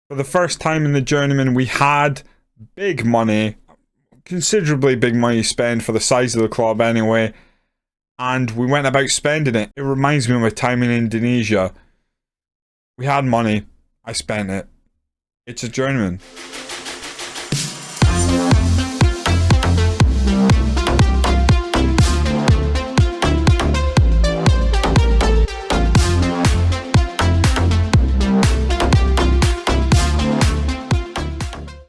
For the first time in the journeyman, we had big money, considerably big money to spend for the size of the club anyway, and we went about spending it. It reminds me of my time in Indonesia. We had money, I spent it. It's a journeyman.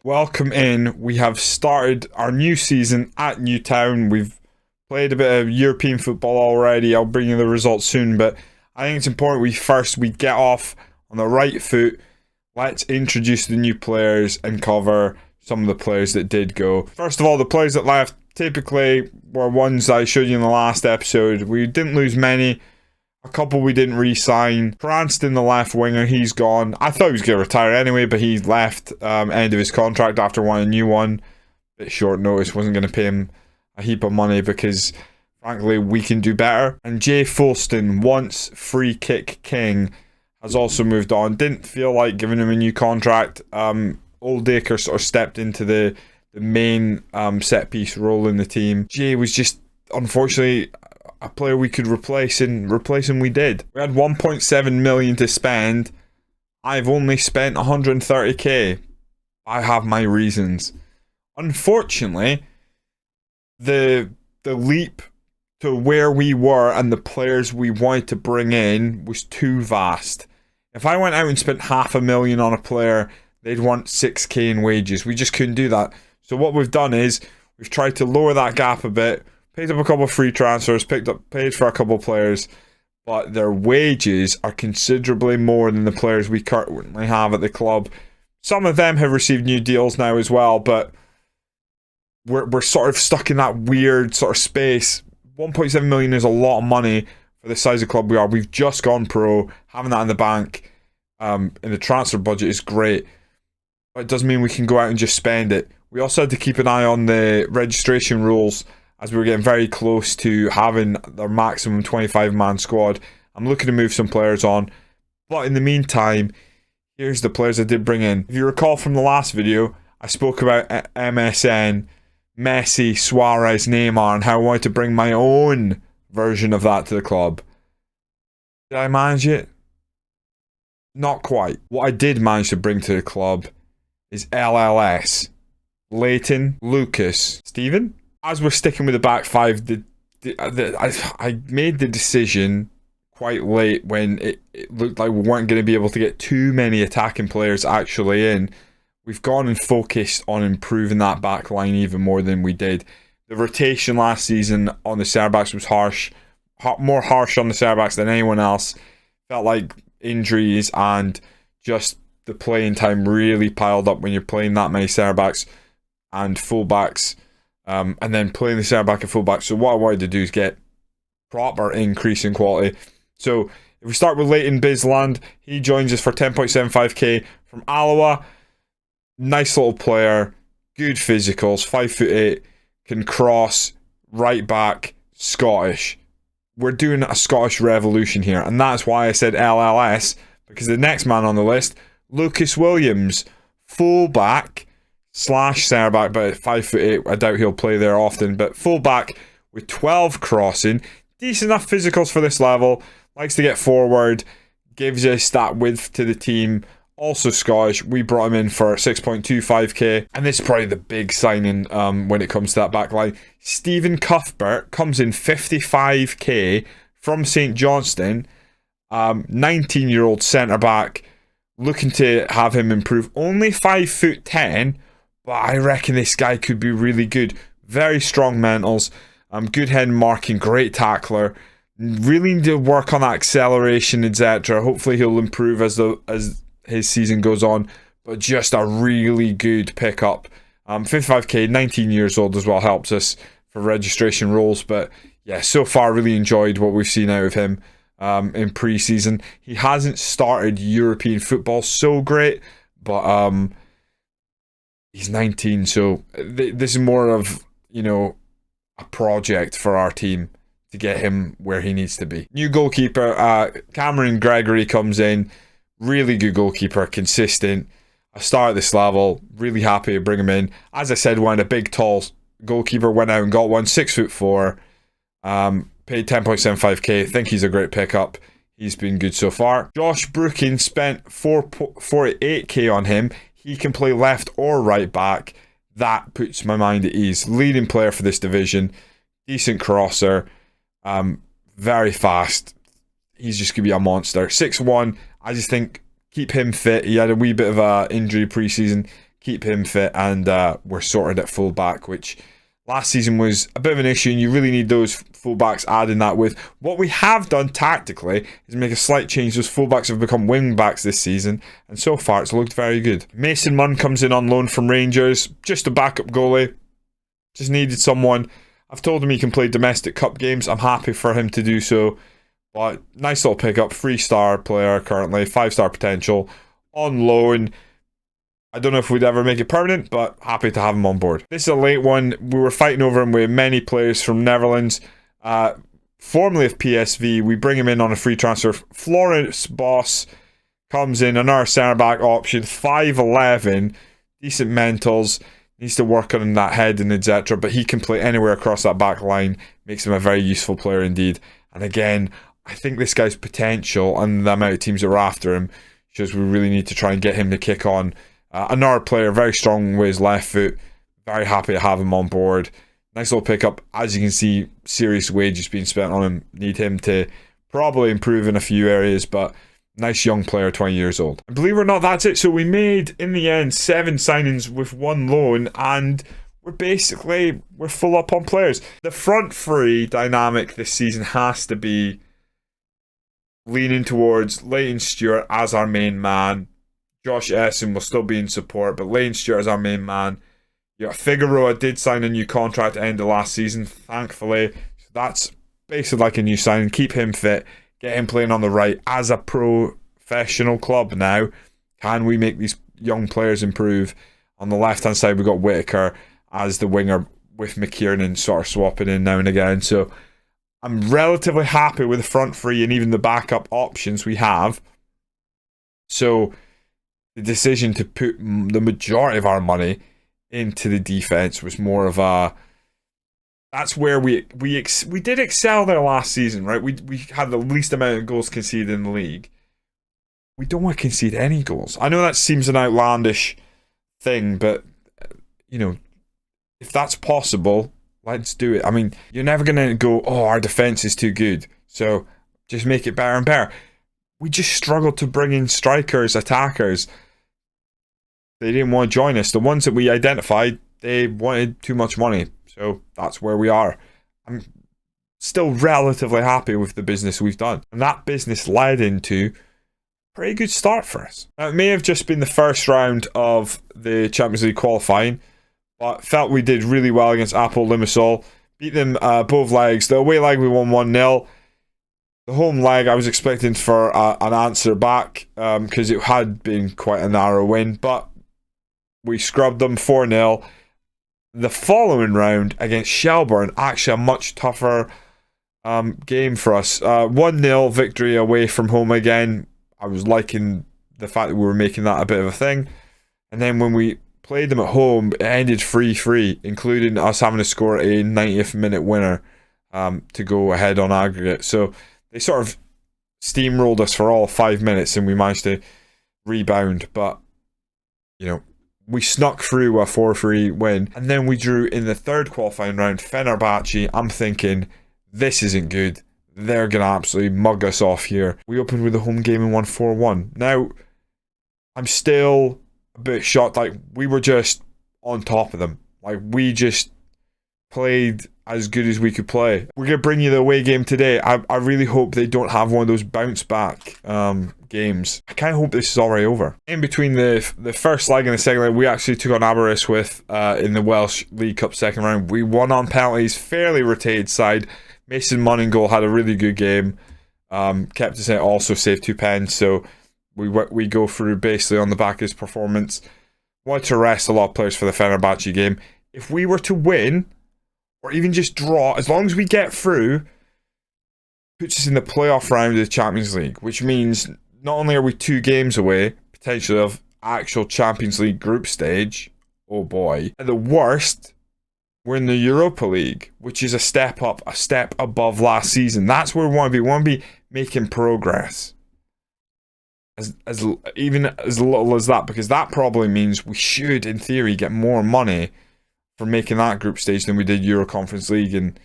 Welcome in. We have started our new season at Newtown. We've played a bit of European football already. I'll bring you the results soon, but I think it's important we get off on the right foot. Let's introduce the new players and cover some of the players that did go. First of all, the players that left typically were ones that I showed you in the last episode. We didn't lose many. A couple we didn't re-sign. Cranston, the left winger, he's gone. I thought he was going to retire anyway, but he left end of his contract after wanting a new one. Bit short notice, wasn't going to pay him a heap of money because, frankly, we can do better. And Jay Folston, once free kick king, has also moved on. Didn't feel like giving him a new contract. Oldacre sort of stepped into the main set piece role in the team. Jay was just, unfortunately, a player we could replace, and replace him we did. We had 1.7 million to spend. I've only spent 130k. I have my reasons. Unfortunately, the leap to where we were and the players we wanted to bring in was too vast. If I went out and spent $500,000 on a player, they'd want 6k in wages. We just couldn't do that. So what we've done is we've tried to lower that gap a bit. Picked up a couple of free transfers, paid for a couple of players, but their wages are considerably more than the players we currently have at the club. Some of them have received new deals now as well, but we're sort of stuck in that weird sort of space. 1.7 million is a lot of money for the size of club we are. We've just gone pro. Having that in the bank in the transfer budget is great, but it doesn't mean we can go out and just spend it. We also had to keep an eye on the registration rules, as we were getting very close to having their maximum 25-man squad. I'm looking to move some players on. But in the meantime, here's the players I did bring in. If you recall from the last video, I spoke about MSN, Messi, Suarez, Neymar, and how I wanted to bring my own version of that to the club. Did I manage it? Not quite. What I did manage to bring to the club is LLS, Leighton, Lucas, Steven? As we're sticking with the back five, I made the decision quite late when it looked like we weren't going to be able to get too many attacking players actually in. We've gone and focused on improving that back line even more than we did. The rotation last season on the centre-backs was harsh, more harsh on the centre-backs than anyone else. Felt like injuries and just the playing time really piled up when you're playing that many centre-backs and full-backs. And then playing the centre back and full back. So what I wanted to do is get proper increase in quality. So if we start with Leighton Bisland, he joins us for 10.75k from Alloa. Nice little player, good physicals, 5'8", can cross, right back, Scottish. We're doing a Scottish revolution here, and that's why I said LLS, because the next man on the list, Lucas Williams, full back / centre back, but 5'8", I doubt he'll play there often, but full back with 12 crossing, decent enough physicals for this level, likes to get forward, gives us that width to the team. Also Scottish, we brought him in for 6.25k, and this is probably the big signing when it comes to that back line. Stephen Cuthbert comes in 55k from St Johnstone, 19-year-old centre back, looking to have him improve. Only 5'10", but I reckon this guy could be really good. Very strong mentals, good head marking, great tackler. Really need to work on that acceleration, etc. Hopefully he'll improve as his season goes on. But just a really good pickup. 55k, 19 years old as well, helps us for registration roles. But yeah, so far really enjoyed what we've seen out of him in pre-season. He hasn't started European football so great, but he's 19, so this is more of, a project for our team to get him where he needs to be. New goalkeeper, Cameron Gregory comes in. Really good goalkeeper, consistent. a star at this level. Really happy to bring him in. As I said, when a big, tall goalkeeper went out and got one, 6'4", paid 10.75k. Think he's a great pickup. He's been good so far. Josh Brooking spent 48k on him. He can play left or right back. That puts my mind at ease. Leading player for this division. Decent crosser. Very fast. He's just going to be a monster. 6'1". I just think keep him fit. He had a wee bit of a injury pre-season. Keep him fit and we're sorted at full back, which last season was a bit of an issue, and you really need those fullbacks adding that with. What we have done tactically is make a slight change. Those fullbacks have become wing backs this season, and so far it's looked very good. Mason Munn comes in on loan from Rangers, just a backup goalie. Just needed someone. I've told him he can play domestic cup games. I'm happy for him to do so. But nice little pickup, 3-star player currently, 5-star potential, on loan. I don't know if we'd ever make it permanent, but happy to have him on board. This is a late one. We were fighting over him with many players from Netherlands. Formerly of PSV, we bring him in on a free transfer. Florence Boss comes in, another centre-back option, 5'11", decent mentals, needs to work on that head and etc. But he can play anywhere across that back line. Makes him a very useful player indeed. And again, I think this guy's potential and the amount of teams that are after him shows we really need to try and get him to kick on. Another player, very strong with his left foot. Very happy to have him on board. Nice little pickup. As you can see, serious wages being spent on him. Need him to probably improve in a few areas, but nice young player, 20 years old. And believe it or not, that's it. So we made, in the end, 7 signings with 1 loan, and we're full up on players. The front three dynamic this season has to be leaning towards Leighton Stewart as our main man. Josh Essen will still be in support, but Leighton Stewart is our main man. Yeah, Figueroa did sign a new contract at the end of last season, thankfully. So that's basically like a new signing. Keep him fit, get him playing on the right as a professional club now. Can we make these young players improve? On the left-hand side, we've got Whitaker as the winger with McKiernan sort of swapping in now and again. So I'm relatively happy with the front three and even the backup options we have. So the decision to put the majority of our money into the defense was more of a... That's where we did excel there last season, right? We had the least amount of goals conceded in the league. We don't want to concede any goals. I know that seems an outlandish thing, but you know, if that's possible, let's do it. I mean, you're never going to go, oh, our defense is too good, so just make it better and better. We just struggled to bring in strikers, attackers. They didn't want to join us. The ones that we identified, they wanted too much money. So that's where we are. I'm still relatively happy with the business we've done. And that business led into a pretty good start for us. Now, it may have just been the first round of the Champions League qualifying, but felt we did really well against Apple Limassol. Beat them both legs. The away leg we won 1-0. The home leg I was expecting for an answer back because it had been quite a narrow win, but we scrubbed them 4-0. The following round against Shelbourne, actually a much tougher game for us. 1-0 victory away from home again. I was liking the fact that we were making that a bit of a thing. And then when we played them at home, it ended 3-3, including us having to score a 90th minute winner to go ahead on aggregate. So they sort of steamrolled us for all 5 minutes and we managed to rebound. But, you know, we snuck through a 4-3 win. And then we drew in the third qualifying round, Fenerbahce. I'm thinking, this isn't good. They're going to absolutely mug us off here. We opened with a home game and won 4-1. Now, I'm still a bit shocked. Like, we were just on top of them. Like, we just played as good as we could play. We're going to bring you the away game today. I really hope they don't have one of those bounce back games. I kind of hope this is already over. In between the first leg and the second leg, we actually took on Aberystwyth in the Welsh League Cup second round. We won on penalties, fairly rotated side. Mason Munn in goal had a really good game. Kept us in it, also saved 2 pens. So we go through basically on the back of his performance. Wanted to rest a lot of players for the Fenerbahce game. If we were to win, or even just draw, as long as we get through, puts us in the playoff round of the Champions League, which means not only are we 2 games away, potentially, of actual Champions League group stage, oh boy. At the worst, we're in the Europa League, which is a step up, a step above last season. That's where we want to be. We want to be making progress. Even as little as that, because that probably means we should, in theory, get more money for making that group stage than we did Euro Conference League. And,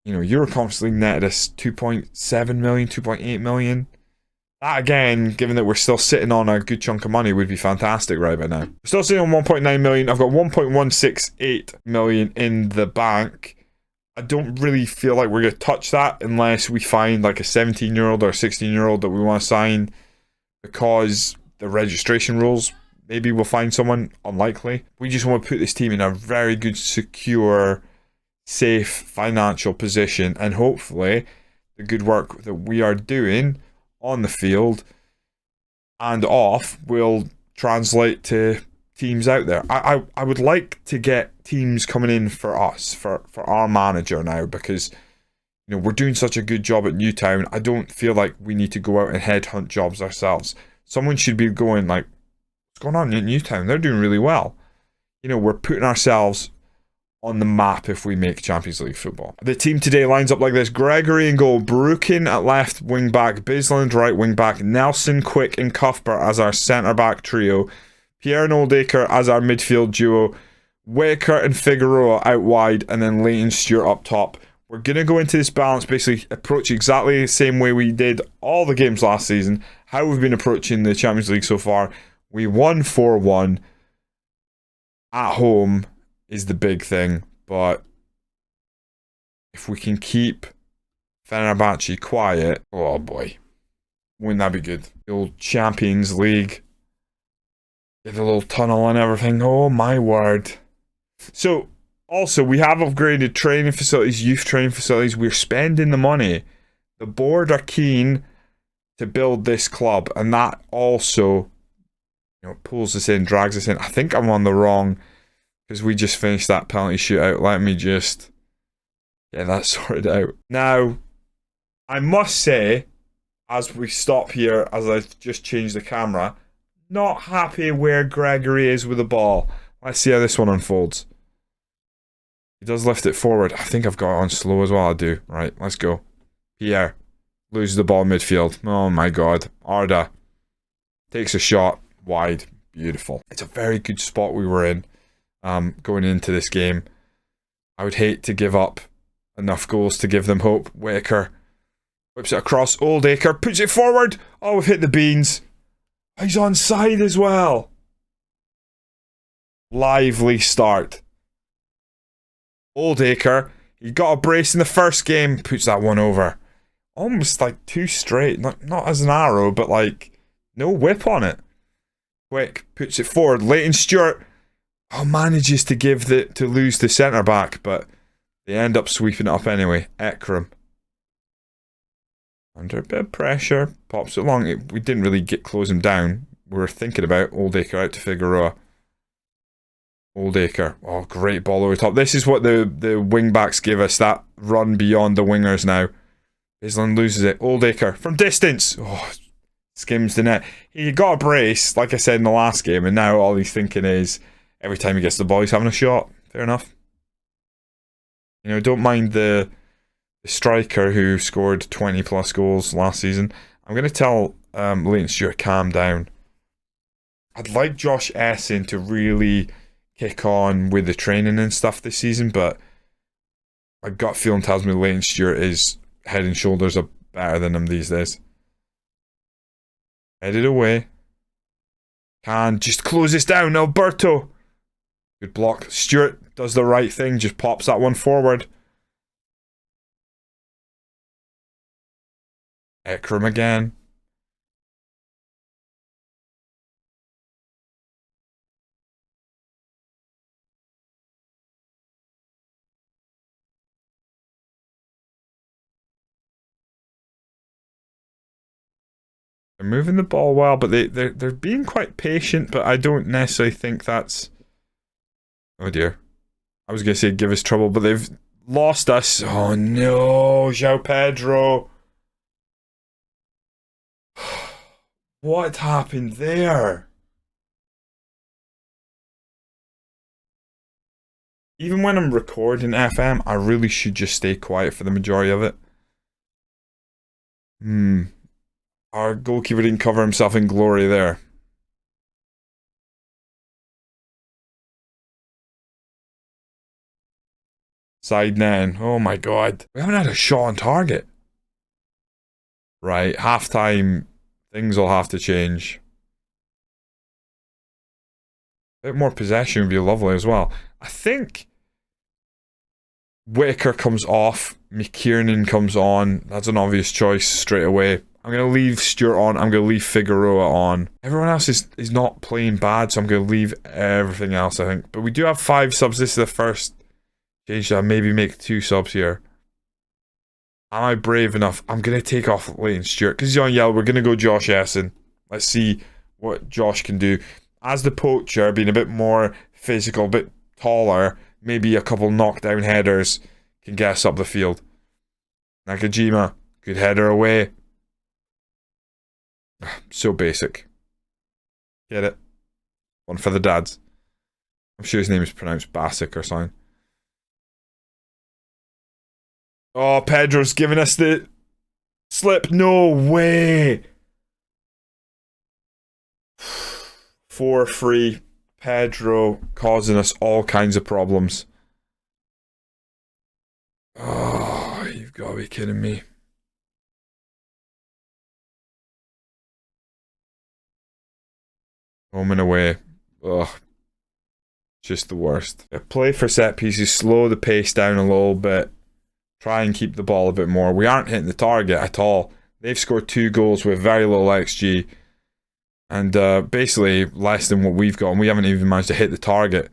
Euro Conference League netted us 2.7 million, 2.8 million. That, again, given that we're still sitting on a good chunk of money, would be fantastic right by now. We're still sitting on 1.9 million. I've got 1.168 million in the bank. I don't really feel like we're going to touch that unless we find like a 17-year-old or a 16-year-old that we want to sign, because the registration rules, maybe we'll find someone. Unlikely. We just want to put this team in a very good, secure, safe financial position, and hopefully the good work that we are doing on the field and off will translate to teams out there. I would like to get teams coming in for us, for our manager now, because we're doing such a good job at Newtown. I don't feel like we need to go out and headhunt jobs ourselves. Someone should be going like, what's going on at Newtown? They're doing really well. We're putting ourselves on the map if we make Champions League football. The team today lines up like this: Gregory in goal, Brookin at left wing back, Bisland right wing back, Nelson, Quick and Cuthbert as our centre back trio, Pierre and Oldacre as our midfield duo, Whitaker and Figueroa out wide, and then Leighton Stewart up top. We're going to go into this balance, basically approach exactly the same way we did all the games last season, how we've been approaching the Champions League so far. We won 4-1 at home is the big thing, but if we can keep Fenerbahce quiet, oh boy, wouldn't that be good? The old Champions League, the little tunnel and everything, oh my word. So, also, we have upgraded training facilities, youth training facilities. We're spending the money. The board are keen to build this club, and that also pulls us in, drags us in. I think I'm on the wrong, because we just finished that penalty shootout. Let me just get that sorted out. Now, I must say, as we stop here, as I've just changed the camera, not happy where Gregory is with the ball. Let's see how this one unfolds. He does lift it forward. I think I've got it on slow as well. I do. Right, let's go. Pierre loses the ball midfield. Oh my god. Arda takes a shot wide. Beautiful. It's a very good spot we were in going into this game. I would hate to give up enough goals to give them hope. Whitaker whips it across. Oldacre puts it forward. Oh, we've hit the beans. He's onside as well. Lively start. Oldacre, he got a brace in the first game, puts that one over. Almost like too straight. Not as an arrow, but like no whip on it. Quick puts it forward. Leighton Stewart manages to lose the centre back, but they end up sweeping it up anyway. Ekram, under a bit of pressure, pops it along. We didn't really close him down. We were thinking about Oldacre out to Figueroa. Oldacre, oh great ball over the top. This is what the wing backs give us, that run beyond the wingers now. Bisland loses it. Oldacre from distance, skims the net. He got a brace, like I said in the last game, and now all he's thinking is every time he gets the ball he's having a shot. Fair enough. Don't mind the striker who scored 20 plus goals last season. I'm going to tell Leighton Stewart, calm down. I'd like Josh Essen to really kick on with the training and stuff this season, but my gut feeling tells me Leighton Stewart is head and shoulders up better than him these days. Headed away. Can just close this down. Alberto. Good block. Stewart does the right thing, just pops that one forward. Ekram again. They're moving the ball well, but they're being quite patient, but I don't necessarily think that's... Oh dear. I was going to say give us trouble, but they've lost us. Oh no, João Pedro. What happened there? Even when I'm recording FM, I really should just stay quiet for the majority of it. Our goalkeeper didn't cover himself in glory there. Side netting. Oh my god. We haven't had a shot on target. Right, halftime, things will have to change. A bit more possession would be lovely as well. I think Whitaker comes off, McKiernan comes on. That's an obvious choice straight away. I'm going to leave Stewart on. I'm going to leave Figueroa on. Everyone else is not playing bad, so I'm going to leave everything else, I think. But we do have 5 subs. This is the first change. I'll maybe make 2 subs here. Am I brave enough? I'm going to take off Leighton Stewart because he's on yellow. We're going to go Josh Essen. Let's see what Josh can do. As the poacher, being a bit more physical, a bit taller, maybe a couple knockdown headers can get us up the field. Nakajima, good header away. So basic. Get it? One for the dads. I'm sure his name is pronounced Basic or something. Oh, Pedro's giving us the slip. No way. 4-3. Pedro causing us all kinds of problems. Oh, you've got to be kidding me. Home and away. Ugh. Just the worst. Play for set pieces. Slow the pace down a little bit. Try and keep the ball a bit more. We aren't hitting the target at all. They've scored 2 goals with very little XG. And basically less than what we've got. And we haven't even managed to hit the target.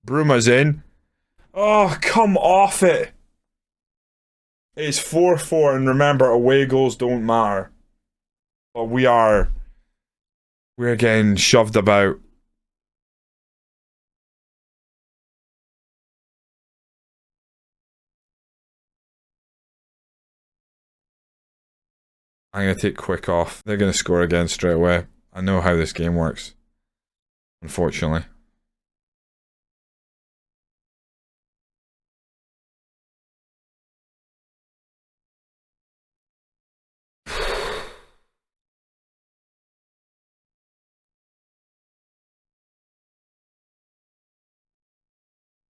Bruma's in. Oh, come off it. It's 4-4. And remember, away goals don't matter. But we're getting shoved about. I'm going to take Quick off. They're going to score again straight away. I know how this game works. Unfortunately.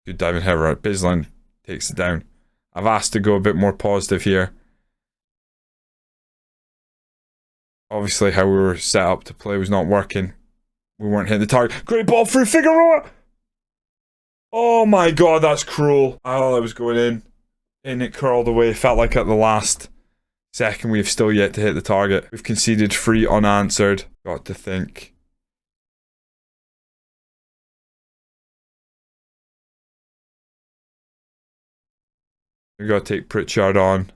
Good diving header out. Bislin takes it down. I've asked to go a bit more positive here. Obviously, how we were set up to play was not working. We weren't hitting the target. Great ball through Figueroa! Oh my god, that's cruel. I thought I was going in. And it curled away. Felt like at the last second we've still yet to hit the target. We've conceded 3 unanswered. Got to think. We've got to take Pritchard on.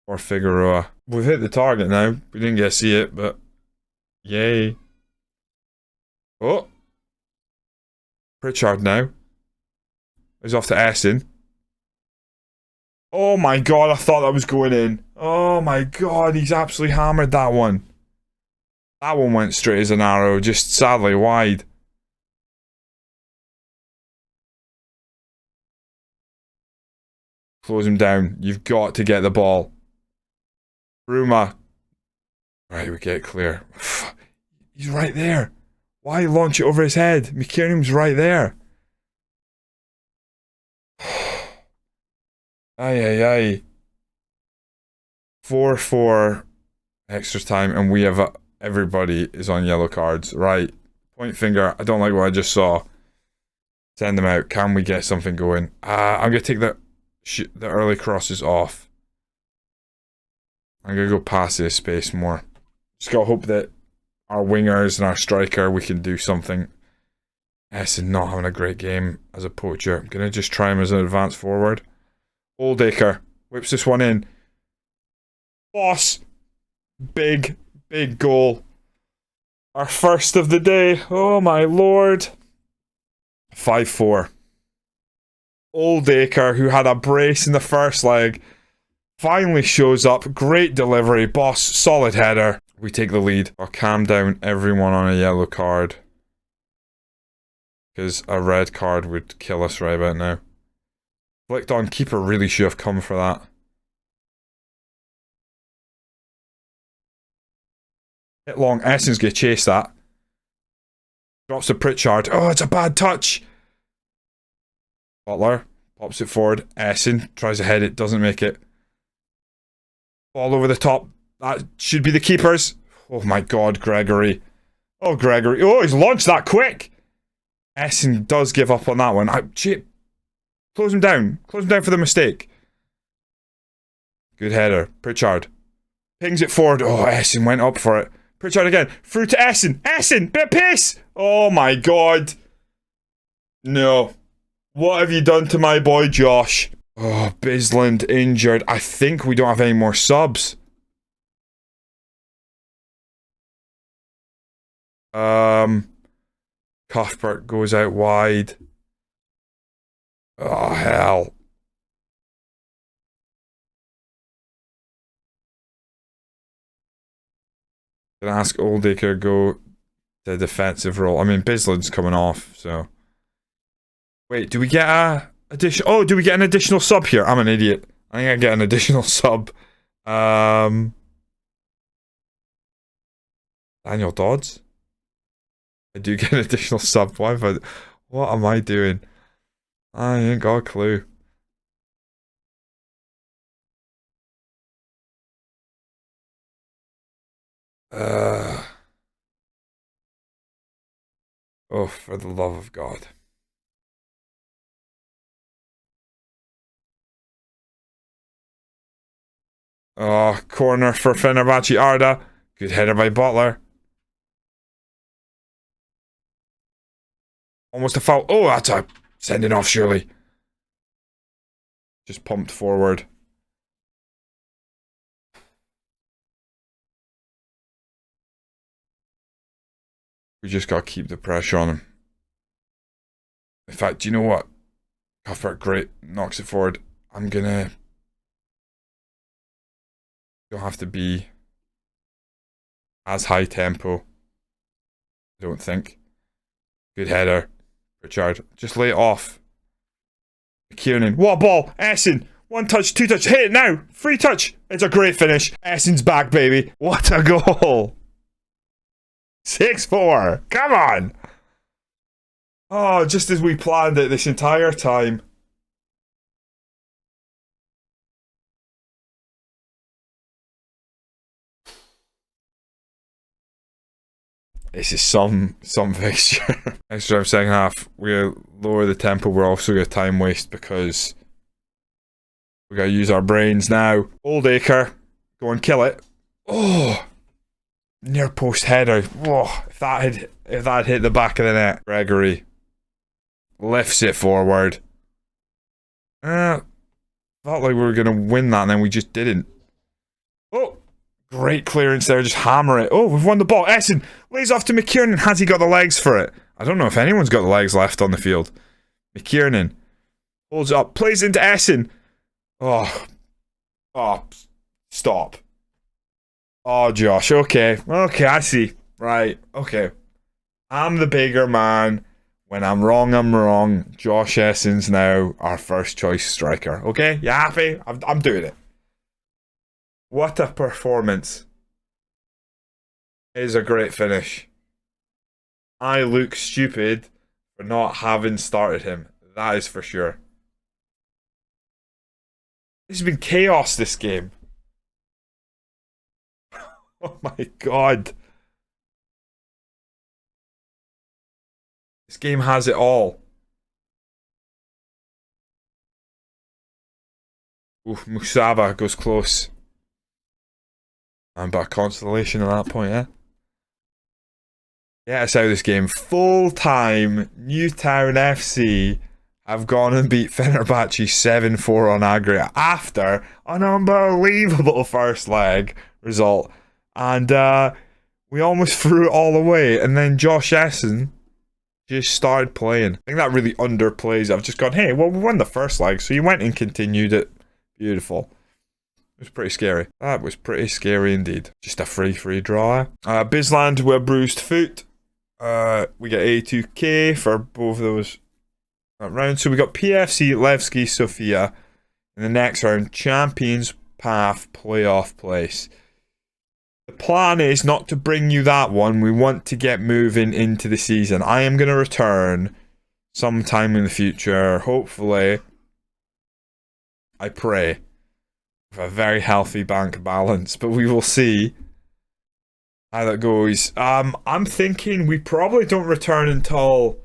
Or Figueroa. We've hit the target now. We didn't get to see it, but yay. Oh. Pritchard now. He's off to Essen. Oh my god, I thought that was going in. Oh my god, he's absolutely hammered that one. That one went straight as an arrow, just sadly wide. Close him down. You've got to get the ball. Bruma. Right, we get clear. He's right there. Why launch it over his head? McKiernan's right there. Aye. 4-4 extra time, and we have everybody is on yellow cards. Right. Point finger. I don't like what I just saw. Send them out. Can we get something going? I'm going to take the early crosses off. I'm going to go past this space more. Just got to hope that our wingers and our striker, we can do something. Essen not having a great game as a poacher. I'm going to just try him as an advance forward. Oldacre whips this one in. Boss. Big goal. Our first of the day. Oh my lord. 5-4. Oldacre, who had a brace in the first leg, finally shows up. Great delivery. Boss, solid header. We take the lead. I'll calm down everyone on a yellow card. Because a red card would kill us right about now. Flicked on keeper really should have come for that. Hit long. Essens going to chase that. Drops to Pritchard. Oh, it's a bad touch. Butler pops it forward. Essen tries to head it. Doesn't make it. Ball over the top. That should be the keeper's. Oh my god, Gregory. Oh, Gregory. Oh, he's launched that quick. Essen does give up on that one. Close him down. Close him down for the mistake. Good header. Pritchard. Pings it forward. Oh, Essen went up for it. Pritchard again. Through to Essen. Essen! Bit of pace! Oh my god. No. What have you done to my boy Josh? Oh, Bisland injured. I think we don't have any more subs. Cuthbert goes out wide. Oh, hell. Gonna ask Oldicker to go to defensive role. I mean, Bisland's coming off, so. Wait, do we get a addition? Oh, do we get an additional sub here? I'm an idiot. I think I get an additional sub. Daniel Dodds? I do get an additional sub. What am I doing? I ain't got a clue. Oh, for the love of God. Oh, corner for Fenerbahce Arda. Good header by Butler. Almost a foul. Oh, that's a sending off, surely. Just pumped forward. We just got to keep the pressure on him. In fact, do you know what? Cuthbert, great. Knocks it forward. I'm gonna... Don't have to be as high tempo. I don't think. Good header. Richard. Just lay it off. Kieran. What a ball! Essen! 1 touch, 2 touch. Hit it now! Free touch! It's a great finish. Essen's back, baby. What a goal! 6-4. Come on! Oh, just as we planned it this entire time. This is some fixture. Next drive, second half. We lower the tempo. We're also going to time waste because we got to use our brains now. Oldacre, go and kill it. Oh, near post header. Oh, if that had hit the back of the net. Gregory lifts it forward. Felt like we were going to win that, and then we just didn't. Oh. Great clearance there, just hammer it. Oh, we've won the ball. Essen lays off to McKiernan. Has he got the legs for it? I don't know if anyone's got the legs left on the field. McKiernan holds up, plays into Essen. Oh, stop. Oh, Josh, okay, I see. Right, okay. I'm the bigger man. When I'm wrong. Josh Essen's now our first choice striker. Okay, you happy? I'm doing it. What a performance. It is a great finish. I look stupid for not having started him. That is for sure. This has been chaos, this game. Oh my god. This game has it all. Oof, Musaba goes close. But consolation at that point, eh? Get us out of this game. Full time, Newtown FC have gone and beat Fenerbahce 7-4 on aggregate after an unbelievable first leg result. And we almost threw it all away. And then Josh Essen just started playing. I think that really underplays it. I've just gone, hey, well, we won the first leg, so you went and continued it. Beautiful. It was pretty scary. That was pretty scary indeed. Just a free draw. Bisland with a bruised foot. We get 82k for both of those rounds. So we got PFC Levski Sofia in the next round, Champions Path playoff place. The plan is not to bring you that one. We want to get moving into the season. I am going to return sometime in the future, hopefully. I pray with a very healthy bank balance, but we will see how that goes. I'm thinking we probably don't return until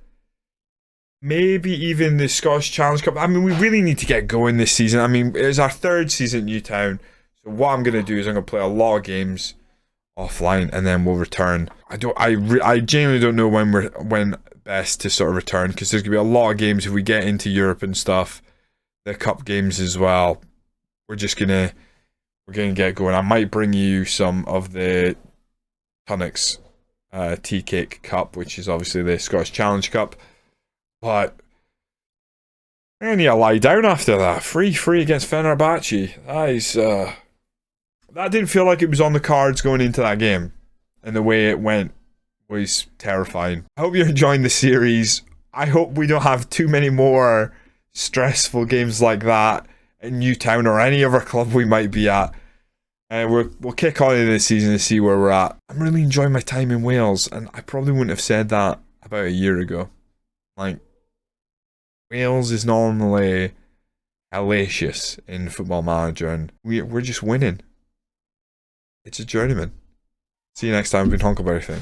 maybe even the Scottish Challenge Cup. I mean, we really need to get going this season. I mean, it's our third season at Newtown. So what I'm going to do is I'm going to play a lot of games offline, and then we'll return. I genuinely don't know when best to sort of return, because there's going to be a lot of games if we get into Europe and stuff. The cup games as well. We're going to get going. I might bring you some of the Tunnocks Tea Cake Cup, which is obviously the Scottish Challenge Cup. But I need to lie down after that. 3-3 against Fenerbahce. That didn't feel like it was on the cards going into that game. And the way it went was terrifying. I hope you're enjoying the series. I hope we don't have too many more stressful games like that in Newtown or any other club we might be at. We'll kick on in this season to see where we're at. I'm really enjoying my time in Wales, and I probably wouldn't have said that about a year ago. Like, Wales is normally hellacious in Football Manager, and we're just winning. It's a journeyman. See you next time. I've been Hunkleberry fan.